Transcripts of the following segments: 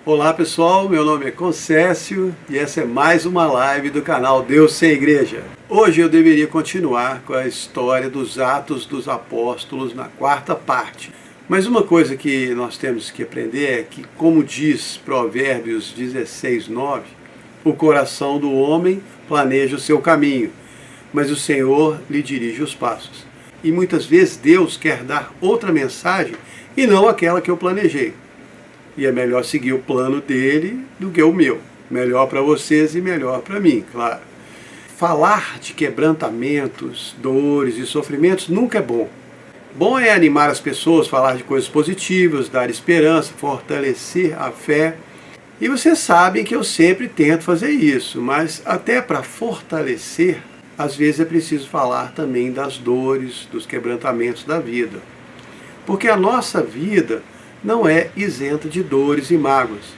Olá pessoal, meu nome é Concécio e essa é mais uma live do canal Deus Sem Igreja. Hoje eu deveria continuar com a história dos Atos dos Apóstolos na quarta parte. Mas uma coisa que nós temos que aprender é que, como diz Provérbios 16:9, o coração do homem planeja o seu caminho, mas o Senhor lhe dirige os passos. E muitas vezes Deus quer dar outra mensagem e não aquela que eu planejei. E é melhor seguir o plano dele do que o meu. Melhor para vocês e melhor para mim, claro. Falar de quebrantamentos, dores e sofrimentos nunca é bom. Bom é animar as pessoas, falar de coisas positivas, dar esperança, fortalecer a fé. E vocês sabem que eu sempre tento fazer isso, mas até para fortalecer, às vezes é preciso falar também das dores, dos quebrantamentos da vida. Porque a nossa vida não é isenta de dores e mágoas.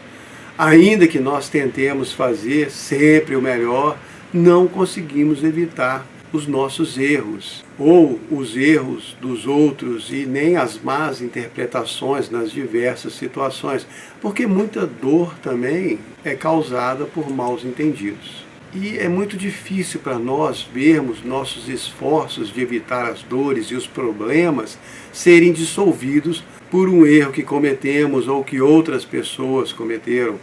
Ainda que nós tentemos fazer sempre o melhor, não conseguimos evitar os nossos erros, ou os erros dos outros, e nem as más interpretações nas diversas situações, porque muita dor também é causada por maus entendidos. E é muito difícil para nós vermos nossos esforços de evitar as dores e os problemas serem dissolvidos por um erro que cometemos ou que outras pessoas cometeram.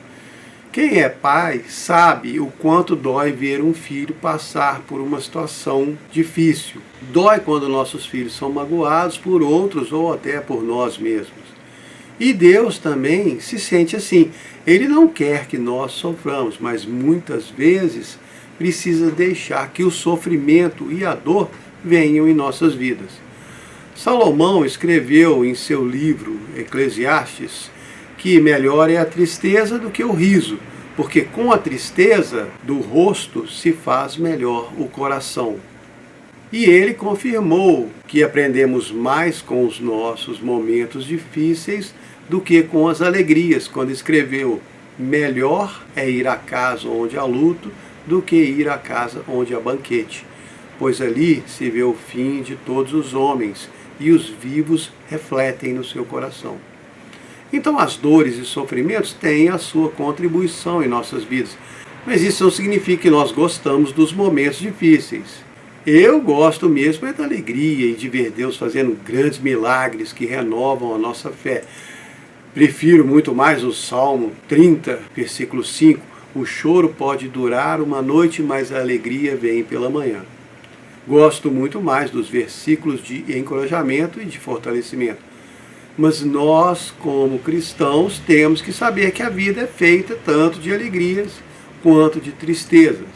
Quem é pai sabe o quanto dói ver um filho passar por uma situação difícil. Dói quando nossos filhos são magoados por outros ou até por nós mesmos. E Deus também se sente assim. Ele não quer que nós soframos, mas muitas vezes precisa deixar que o sofrimento e a dor venham em nossas vidas. Salomão escreveu em seu livro Eclesiastes que melhor é a tristeza do que o riso, porque com a tristeza do rosto se faz melhor o coração. E ele confirmou que aprendemos mais com os nossos momentos difíceis do que com as alegrias, quando escreveu: melhor é ir à casa onde há luto do que ir à casa onde há banquete, pois ali se vê o fim de todos os homens e os vivos refletem no seu coração. Então as dores e sofrimentos têm a sua contribuição em nossas vidas, mas isso não significa que nós gostamos dos momentos difíceis. Eu gosto mesmo é da alegria e de ver Deus fazendo grandes milagres que renovam a nossa fé. Prefiro muito mais o Salmo 30, versículo 5, o choro pode durar uma noite, mas a alegria vem pela manhã. Gosto muito mais dos versículos de encorajamento e de fortalecimento. Mas nós, como cristãos, temos que saber que a vida é feita tanto de alegrias quanto de tristezas.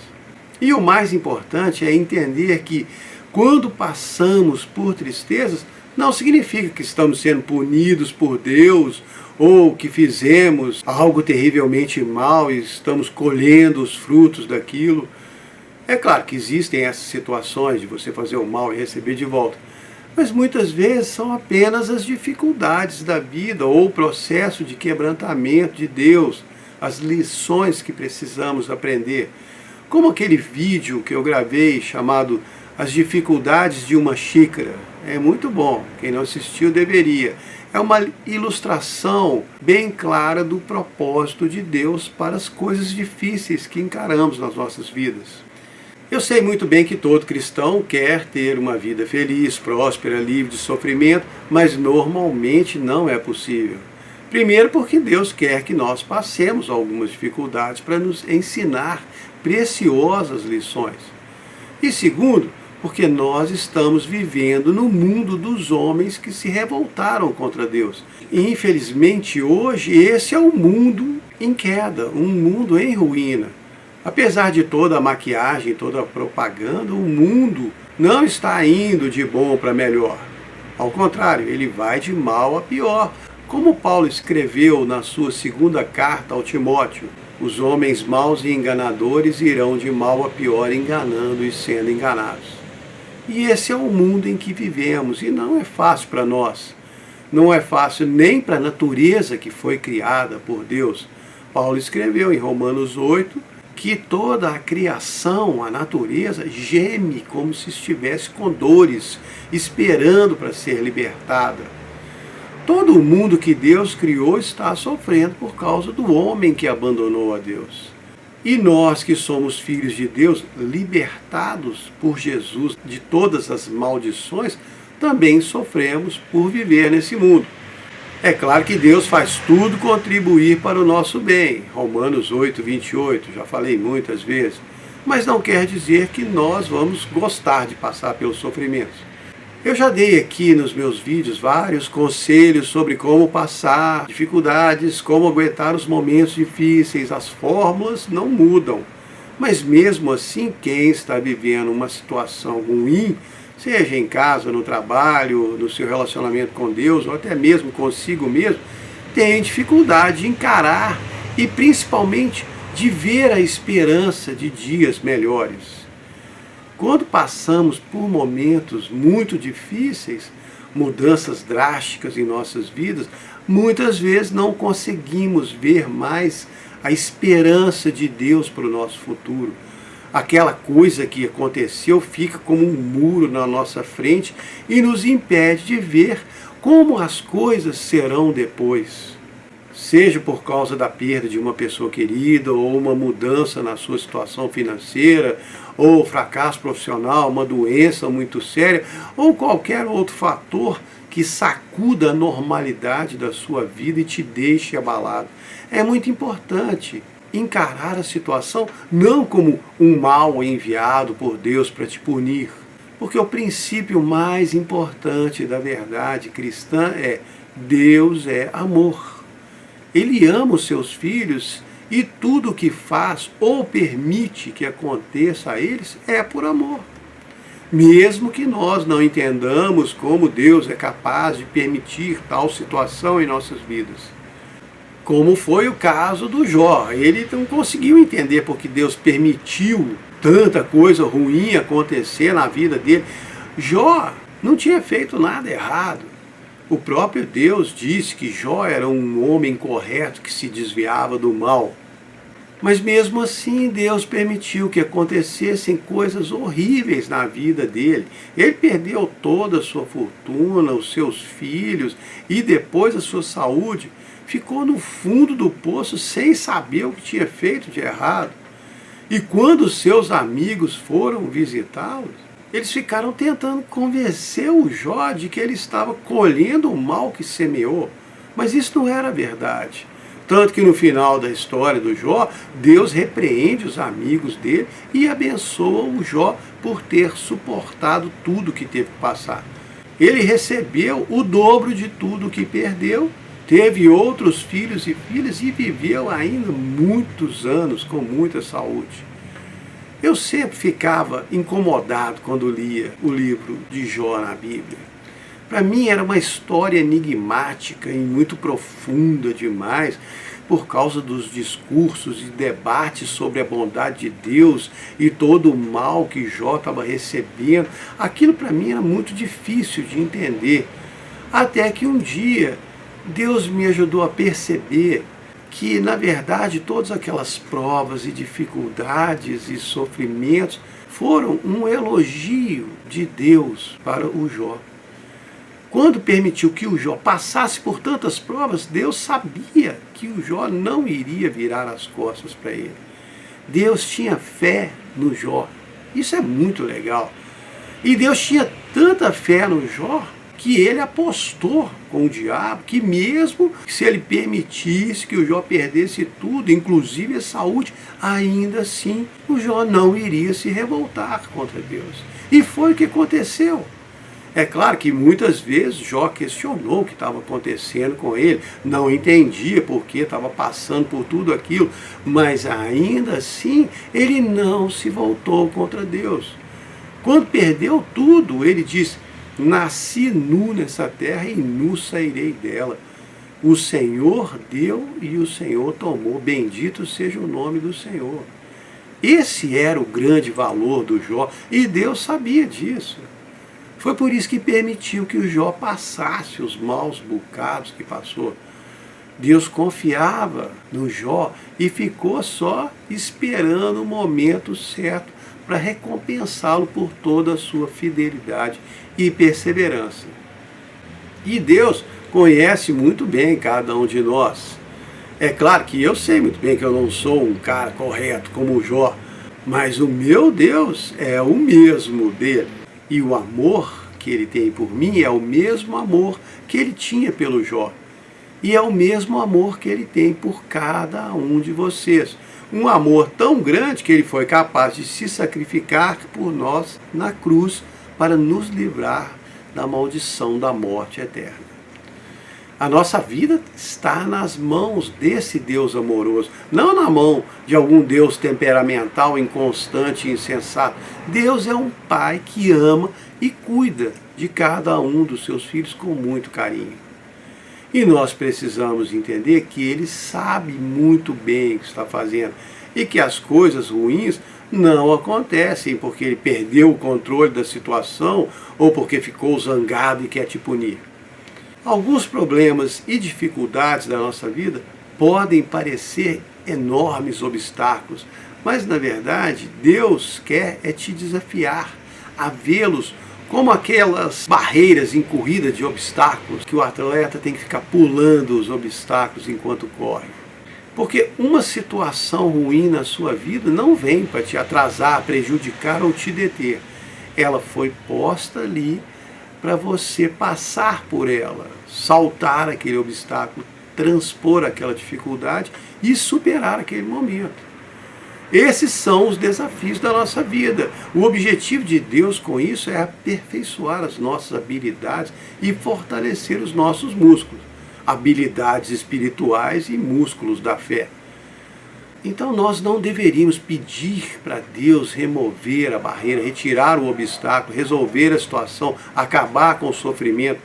E o mais importante é entender que quando passamos por tristezas, não significa que estamos sendo punidos por Deus ou que fizemos algo terrivelmente mal e estamos colhendo os frutos daquilo. É claro que existem essas situações de você fazer o mal e receber de volta, mas muitas vezes são apenas as dificuldades da vida ou o processo de quebrantamento de Deus, as lições que precisamos aprender. Como aquele vídeo que eu gravei chamado As Dificuldades de uma Xícara. É muito bom, quem não assistiu deveria. É uma ilustração bem clara do propósito de Deus para as coisas difíceis que encaramos nas nossas vidas. Eu sei muito bem que todo cristão quer ter uma vida feliz, próspera, livre de sofrimento, mas normalmente não é possível. Primeiro porque Deus quer que nós passemos algumas dificuldades para nos ensinar preciosas lições. E segundo, porque nós estamos vivendo no mundo dos homens que se revoltaram contra Deus. E infelizmente hoje esse é um mundo em queda, um mundo em ruína. Apesar de toda a maquiagem, toda a propaganda, o mundo não está indo de bom para melhor. Ao contrário, ele vai de mal a pior. Como Paulo escreveu na sua segunda carta ao Timóteo, os homens maus e enganadores irão de mal a pior, enganando e sendo enganados. E esse é o mundo em que vivemos, e não é fácil para nós. Não é fácil nem para a natureza que foi criada por Deus. Paulo escreveu em Romanos 8, que toda a criação, a natureza, geme como se estivesse com dores, esperando para ser libertada. Todo mundo que Deus criou está sofrendo por causa do homem que abandonou a Deus. E nós que somos filhos de Deus, libertados por Jesus de todas as maldições, também sofremos por viver nesse mundo. É claro que Deus faz tudo contribuir para o nosso bem. Romanos 8, 28, já falei muitas vezes. Mas não quer dizer que nós vamos gostar de passar pelos sofrimentos. Eu já dei aqui nos meus vídeos vários conselhos sobre como passar dificuldades, como aguentar os momentos difíceis. As fórmulas não mudam. Mas mesmo assim, quem está vivendo uma situação ruim, seja em casa, no trabalho, no seu relacionamento com Deus, ou até mesmo consigo mesmo, tem dificuldade de encarar e principalmente de ver a esperança de dias melhores. Quando passamos por momentos muito difíceis, mudanças drásticas em nossas vidas, muitas vezes não conseguimos ver mais a esperança de Deus para o nosso futuro. Aquela coisa que aconteceu fica como um muro na nossa frente e nos impede de ver como as coisas serão depois. Seja por causa da perda de uma pessoa querida, ou uma mudança na sua situação financeira, ou fracasso profissional, uma doença muito séria, ou qualquer outro fator que sacuda a normalidade da sua vida e te deixe abalado. É muito importante encarar a situação não como um mal enviado por Deus para te punir, porque o princípio mais importante da verdade cristã é: Deus é amor. Ele ama os seus filhos e tudo o que faz ou permite que aconteça a eles é por amor. Mesmo que nós não entendamos como Deus é capaz de permitir tal situação em nossas vidas. Como foi o caso do Jó. Ele não conseguiu entender porque Deus permitiu tanta coisa ruim acontecer na vida dele. Jó não tinha feito nada errado. O próprio Deus disse que Jó era um homem correto que se desviava do mal. Mas mesmo assim Deus permitiu que acontecessem coisas horríveis na vida dele. Ele perdeu toda a sua fortuna, os seus filhos e depois a sua saúde. Ficou no fundo do poço sem saber o que tinha feito de errado. E quando seus amigos foram visitá-los, eles ficaram tentando convencer o Jó de que ele estava colhendo o mal que semeou. Mas isso não era verdade. Tanto que no final da história do Jó, Deus repreende os amigos dele e abençoa o Jó por ter suportado tudo que teve que passar. Ele recebeu o dobro de tudo que perdeu, teve outros filhos e filhas e viveu ainda muitos anos com muita saúde. Eu sempre ficava incomodado quando lia o livro de Jó na Bíblia. Para mim era uma história enigmática e muito profunda demais, por causa dos discursos e debates sobre a bondade de Deus e todo o mal que Jó estava recebendo. Aquilo para mim era muito difícil de entender. Até que um dia Deus me ajudou a perceber que, na verdade, todas aquelas provas e dificuldades e sofrimentos foram um elogio de Deus para o Jó. Quando permitiu que o Jó passasse por tantas provas, Deus sabia que o Jó não iria virar as costas para ele. Deus tinha fé no Jó. Isso é muito legal. E Deus tinha tanta fé no Jó que ele apostou com o diabo que mesmo se ele permitisse que o Jó perdesse tudo, inclusive a saúde, ainda assim o Jó não iria se revoltar contra Deus. E foi o que aconteceu. É claro que muitas vezes Jó questionou o que estava acontecendo com ele, não entendia por que estava passando por tudo aquilo, mas ainda assim ele não se voltou contra Deus. Quando perdeu tudo, ele disse: nasci nu nessa terra e nu sairei dela. O Senhor deu e o Senhor tomou. Bendito seja o nome do Senhor. Esse era o grande valor do Jó e Deus sabia disso. Foi por isso que permitiu que o Jó passasse os maus bocados que passou. Deus confiava no Jó e ficou só esperando o momento certo para recompensá-lo por toda a sua fidelidade e perseverança. E Deus conhece muito bem cada um de nós. É claro que eu sei muito bem que eu não sou um cara correto como o Jó, mas o meu Deus é o mesmo dele. E o amor que ele tem por mim é o mesmo amor que ele tinha pelo Jó. E é o mesmo amor que ele tem por cada um de vocês. Um amor tão grande que ele foi capaz de se sacrificar por nós na cruz para nos livrar da maldição da morte eterna. A nossa vida está nas mãos desse Deus amoroso, não na mão de algum Deus temperamental, inconstante e insensato. Deus é um pai que ama e cuida de cada um dos seus filhos com muito carinho. E nós precisamos entender que ele sabe muito bem o que está fazendo e que as coisas ruins não acontecem porque ele perdeu o controle da situação ou porque ficou zangado e quer te punir. Alguns problemas e dificuldades da nossa vida podem parecer enormes obstáculos, mas na verdade Deus quer te desafiar a vê-los como aquelas barreiras em corrida de obstáculos que o atleta tem que ficar pulando os obstáculos enquanto corre. Porque uma situação ruim na sua vida não vem para te atrasar, prejudicar ou te deter. Ela foi posta ali para você passar por ela, saltar aquele obstáculo, transpor aquela dificuldade e superar aquele momento. Esses são os desafios da nossa vida. O objetivo de Deus com isso é aperfeiçoar as nossas habilidades e fortalecer os nossos músculos, habilidades espirituais e músculos da fé. Então nós não deveríamos pedir para Deus remover a barreira, retirar o obstáculo, resolver a situação, acabar com o sofrimento.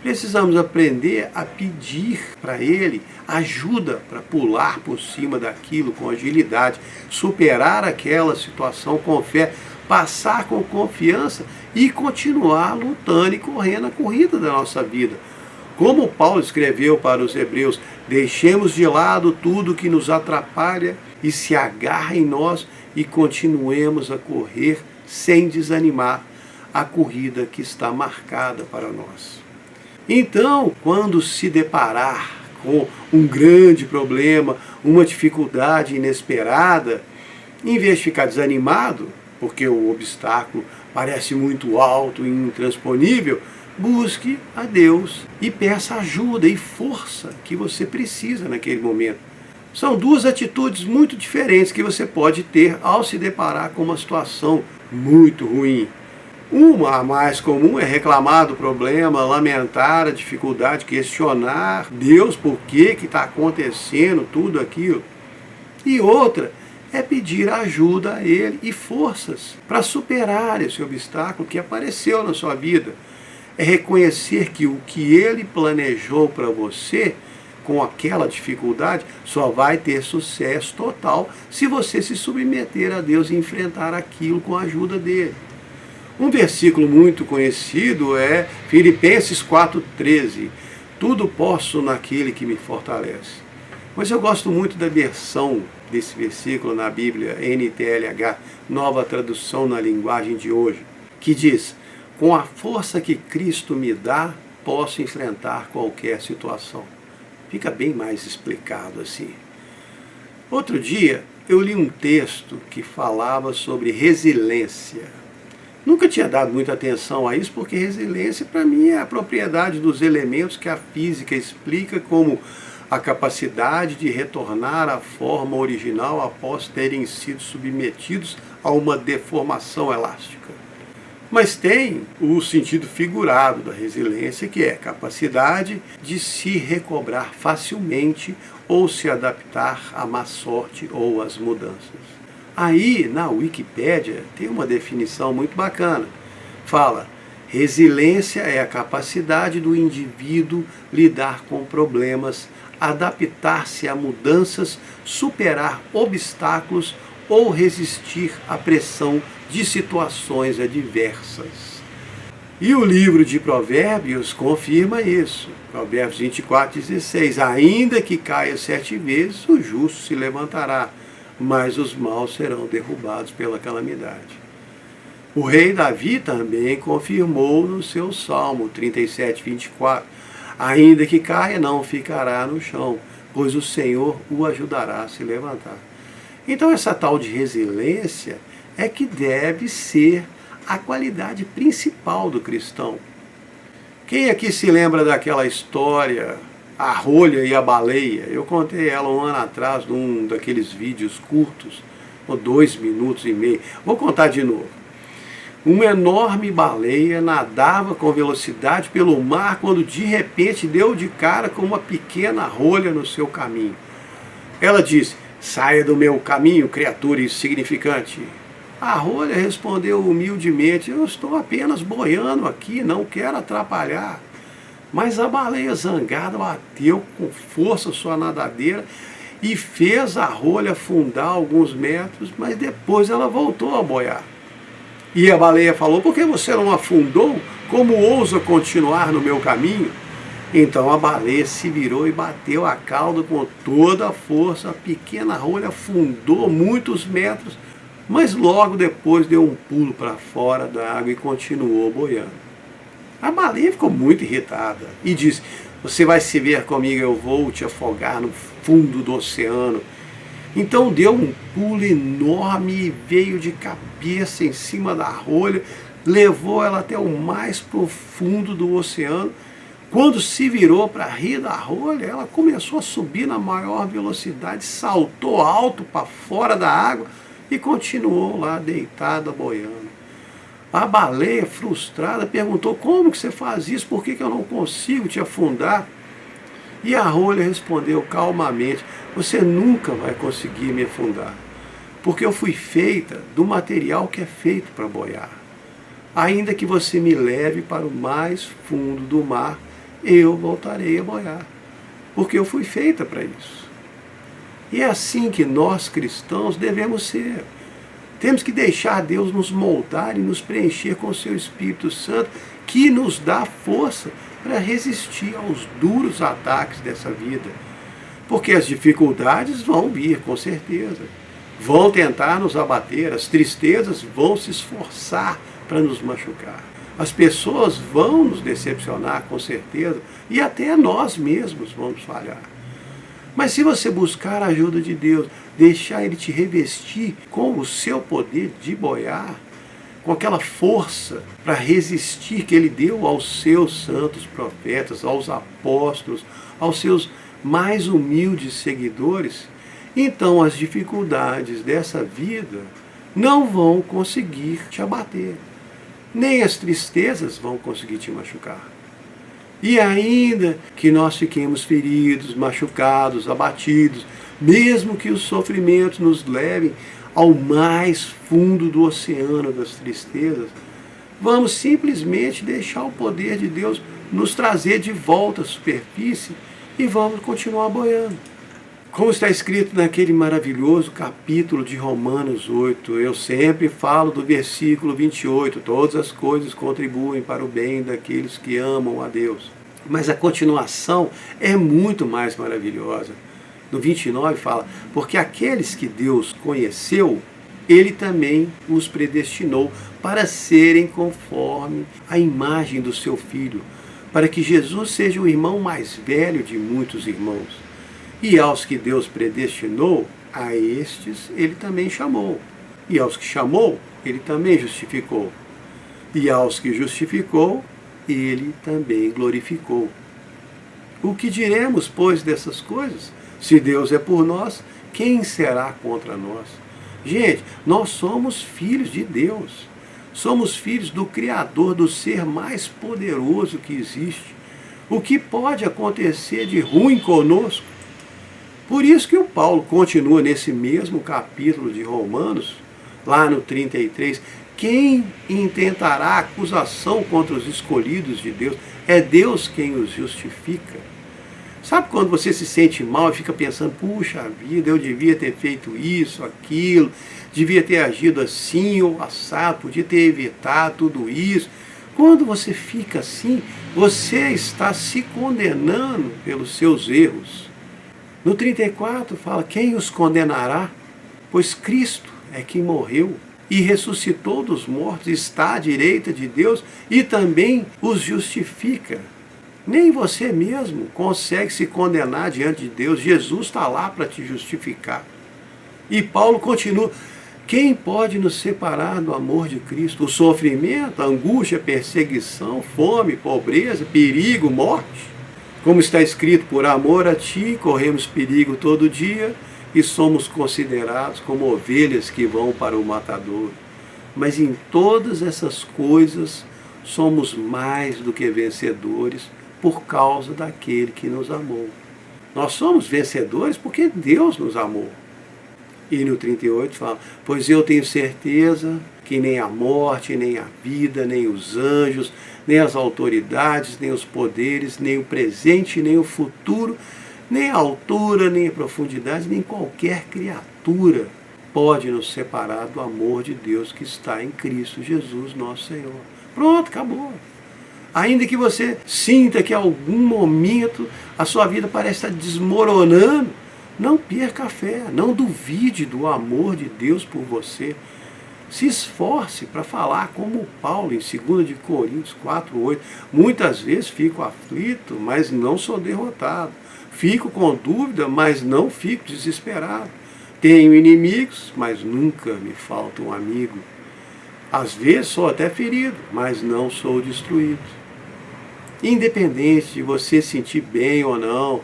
Precisamos aprender a pedir para Ele ajuda para pular por cima daquilo com agilidade, superar aquela situação com fé, passar com confiança e continuar lutando e correndo a corrida da nossa vida. Como Paulo escreveu para os Hebreus, deixemos de lado tudo que nos atrapalha e se agarra em nós e continuemos a correr sem desanimar a corrida que está marcada para nós. Então, quando se deparar com um grande problema, uma dificuldade inesperada, em vez de ficar desanimado, porque o obstáculo parece muito alto e intransponível, busque a Deus e peça ajuda e força que você precisa naquele momento. São duas atitudes muito diferentes que você pode ter ao se deparar com uma situação muito ruim. Uma, a mais comum, é reclamar do problema, lamentar a dificuldade, questionar Deus por que está acontecendo tudo aquilo. E outra é pedir ajuda a Ele e forças para superar esse obstáculo que apareceu na sua vida. É reconhecer que o que Ele planejou para você, com aquela dificuldade, só vai ter sucesso total se você se submeter a Deus e enfrentar aquilo com a ajuda dEle. Um versículo muito conhecido é Filipenses 4,13. Tudo posso naquele que me fortalece. Mas eu gosto muito da versão desse versículo na Bíblia, NTLH, nova tradução na linguagem de hoje, que diz: com a força que Cristo me dá, posso enfrentar qualquer situação. Fica bem mais explicado assim. Outro dia, eu li um texto que falava sobre resiliência. Nunca tinha dado muita atenção a isso, porque resiliência para mim é a propriedade dos elementos que a física explica como a capacidade de retornar à forma original após terem sido submetidos a uma deformação elástica. Mas tem o sentido figurado da resiliência, que é a capacidade de se recobrar facilmente ou se adaptar à má sorte ou às mudanças. Aí, na Wikipédia, tem uma definição muito bacana. Fala: resiliência é a capacidade do indivíduo lidar com problemas, adaptar-se a mudanças, superar obstáculos ou resistir à pressão de situações adversas. E o livro de Provérbios confirma isso. Provérbios 24:16. Ainda que caia 7 vezes, o justo se levantará, mas os maus serão derrubados pela calamidade. O rei Davi também confirmou no seu Salmo 37:24. Ainda que caia, não ficará no chão, pois o Senhor o ajudará a se levantar. Então essa tal de resiliência é que deve ser a qualidade principal do cristão. Quem aqui se lembra daquela história, a rolha e a baleia? Eu contei ela um ano atrás num daqueles vídeos curtos, ou 2 minutos e meio. Vou contar de novo. Uma enorme baleia nadava com velocidade pelo mar quando de repente deu de cara com uma pequena rolha no seu caminho. Ela disse: "Saia do meu caminho, criatura insignificante." A rolha respondeu humildemente: "Eu estou apenas boiando aqui, não quero atrapalhar." Mas a baleia zangada bateu com força sua nadadeira e fez a rolha afundar alguns metros, mas depois ela voltou a boiar. E a baleia falou: "Por que você não afundou? Como ousa continuar no meu caminho?" Então a baleia se virou e bateu a cauda com toda a força. A pequena rolha afundou muitos metros, mas logo depois deu um pulo para fora da água e continuou boiando. A baleia ficou muito irritada e disse: "Você vai se ver comigo, eu vou te afogar no fundo do oceano." Então deu um pulo enorme e veio de cabeça em cima da rolha, levou ela até o mais profundo do oceano. Quando se virou para rir da rolha, ela começou a subir na maior velocidade, saltou alto para fora da água e continuou lá deitada, boiando. A baleia, frustrada, perguntou: "Como que você faz isso? Por que eu não consigo te afundar?" E a rolha respondeu calmamente: "Você nunca vai conseguir me afundar, porque eu fui feita do material que é feito para boiar. Ainda que você me leve para o mais fundo do mar, eu voltarei a boiar, porque eu fui feita para isso." E é assim que nós cristãos devemos ser. Temos que deixar Deus nos moldar e nos preencher com o seu Espírito Santo, que nos dá força para resistir aos duros ataques dessa vida. Porque as dificuldades vão vir, com certeza. Vão tentar nos abater, as tristezas vão se esforçar para nos machucar. As pessoas vão nos decepcionar, com certeza, e até nós mesmos vamos falhar. Mas se você buscar a ajuda de Deus, deixar Ele te revestir com o seu poder de boiar, com aquela força para resistir que Ele deu aos seus santos profetas, aos apóstolos, aos seus mais humildes seguidores, então as dificuldades dessa vida não vão conseguir te abater, nem as tristezas vão conseguir te machucar. E ainda que nós fiquemos feridos, machucados, abatidos, mesmo que os sofrimentos nos levem ao mais fundo do oceano das tristezas, vamos simplesmente deixar o poder de Deus nos trazer de volta à superfície e vamos continuar boiando. Como está escrito naquele maravilhoso capítulo de Romanos 8, eu sempre falo do versículo 28, todas as coisas contribuem para o bem daqueles que amam a Deus. Mas a continuação é muito mais maravilhosa. No 29 fala: porque aqueles que Deus conheceu, Ele também os predestinou para serem conforme a imagem do seu Filho, para que Jesus seja o irmão mais velho de muitos irmãos. E aos que Deus predestinou, a estes Ele também chamou. E aos que chamou, Ele também justificou. E aos que justificou, Ele também glorificou. O que diremos, pois, dessas coisas? Se Deus é por nós, quem será contra nós? Gente, nós somos filhos de Deus. Somos filhos do Criador, do ser mais poderoso que existe. O que pode acontecer de ruim conosco? Por isso que o Paulo continua nesse mesmo capítulo de Romanos, lá no 33, quem intentará acusação contra os escolhidos de Deus? É Deus quem os justifica. Sabe quando você se sente mal e fica pensando: puxa vida, eu devia ter feito isso, aquilo, devia ter agido assim ou assado, podia ter evitado tudo isso. Quando você fica assim, você está se condenando pelos seus erros. No 34 fala: quem os condenará? Pois Cristo é quem morreu e ressuscitou dos mortos, está à direita de Deus e também os justifica. Nem você mesmo consegue se condenar diante de Deus. Jesus está lá para te justificar. E Paulo continua: quem pode nos separar do amor de Cristo? O sofrimento, a angústia, a perseguição, fome, pobreza, perigo, morte? Como está escrito, por amor a ti corremos perigo todo dia e somos considerados como ovelhas que vão para o matadouro. Mas em todas essas coisas somos mais do que vencedores por causa daquele que nos amou. Nós somos vencedores porque Deus nos amou. E no 38 fala: pois eu tenho certeza que nem a morte, nem a vida, nem os anjos, nem as autoridades, nem os poderes, nem o presente, nem o futuro, nem a altura, nem a profundidade, nem qualquer criatura pode nos separar do amor de Deus que está em Cristo Jesus, nosso Senhor. Pronto, acabou. Ainda que você sinta que em algum momento a sua vida parece estar desmoronando, não perca a fé, não duvide do amor de Deus por você. Se esforce para falar como Paulo em 2 de Coríntios 4:8. Muitas vezes fico aflito, mas não sou derrotado. Fico com dúvida, mas não fico desesperado. Tenho inimigos, mas nunca me falta um amigo. Às vezes sou até ferido, mas não sou destruído. Independente de você sentir bem ou não,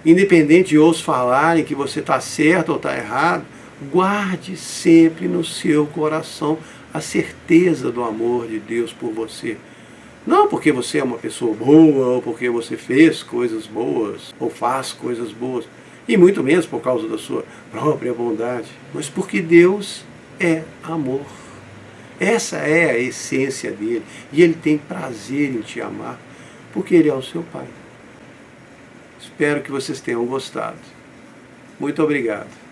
independente de outros falarem que você está certo ou está errado, guarde sempre no seu coração a certeza do amor de Deus por você. Não porque você é uma pessoa boa, ou porque você fez coisas boas, ou faz coisas boas, e muito menos por causa da sua própria bondade, mas porque Deus é amor. Essa é a essência dele, e ele tem prazer em te amar, porque ele é o seu Pai. Espero que vocês tenham gostado. Muito obrigado.